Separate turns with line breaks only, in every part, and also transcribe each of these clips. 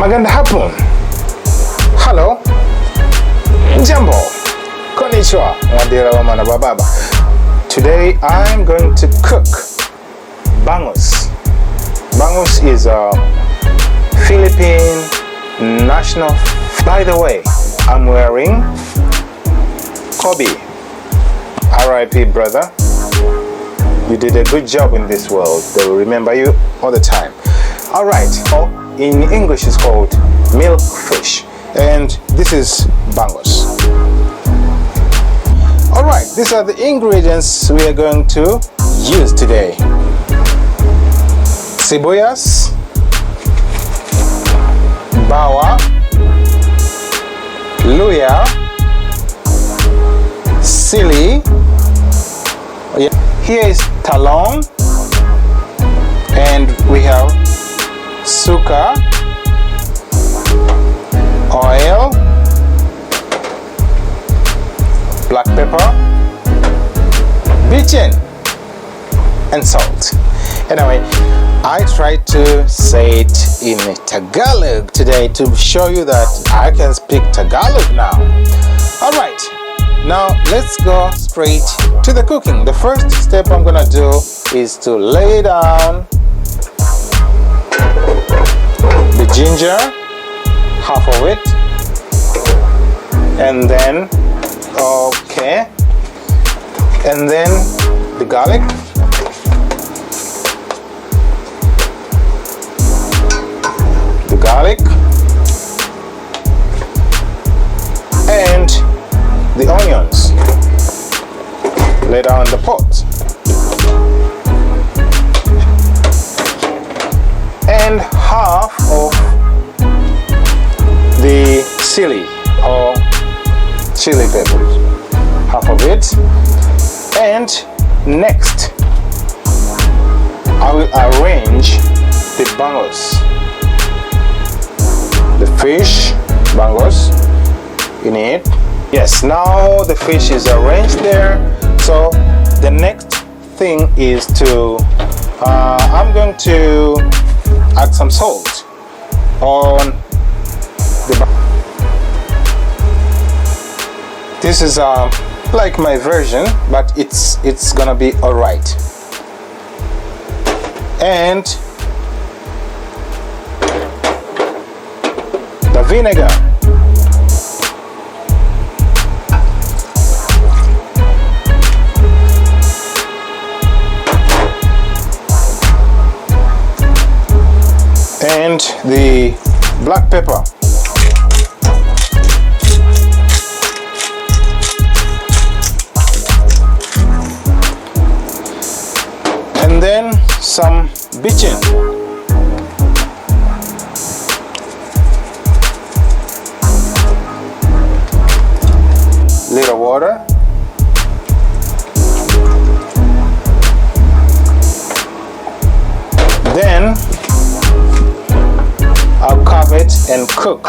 Maganda hapon. Hello. Jambo. Konnichiwa. Ngadira wa mana bababa. Today I'm going to cook Bangus. Bangus is a Filipino National. By the way, I'm wearing Kobe. R.I.P. brother. You did a good job in this world. They will remember you all the time. Alright, in English it's called milkfish. And this is Bangus. Alright, these are the ingredients we are going to use today. Sibuyas, bawa, luya, sili. Here is talong, and we have suka, oil, black pepper, bichin, and salt. Anyway, I tried to say it in Tagalog today to show you that I can speak Tagalog now. Alright, now let's go straight to the cooking. The first step I'm gonna do is to lay down the ginger, half of it, and then okay, and then the garlic, and the onions. Lay down the pot, and half of the chili or chili peppers, half of it. And next I will arrange the bangus, the fish bangus in it. Yes, now the fish is arranged there. So the next thing is to I'm going to add some salt on the. This is like my version, but it's gonna be all right. And the vinegar. And the black pepper. And then some bichin. Little water. Then I'll cover it and cook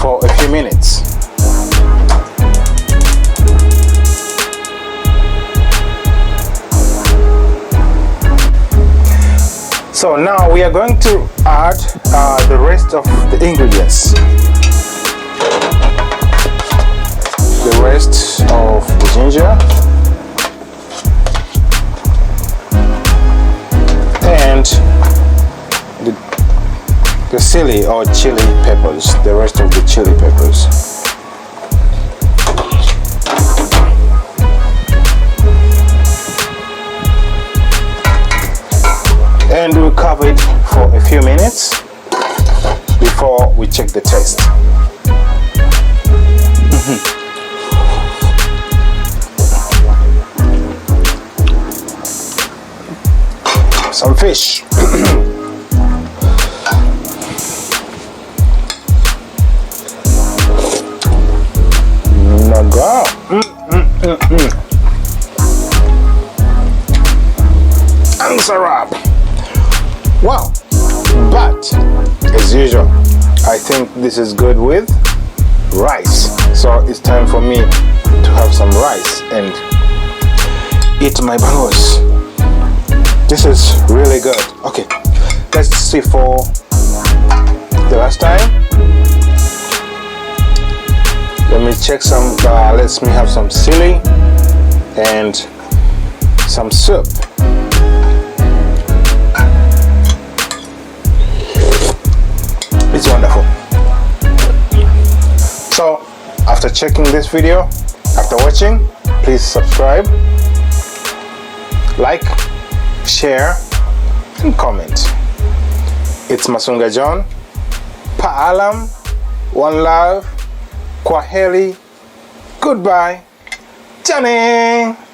for a few minutes. So now we are going to add the rest of the ingredients. The rest of the ginger and the chili or chili peppers, the rest of the chili peppers. And we'll cover it for a few minutes before we check the taste. Some fish. Naga. And syrup. Wow. But as usual, I think this is good with rice. So it's time for me to have some rice and eat my bangus. This is really good. Okay, let's see for the last time. Let me check some, let me have some chili and some soup. It's wonderful. So after checking this video, after watching, please subscribe, like, share and comment. It's Masunga John. Paalam, one love, kwaheri, goodbye, Johnny.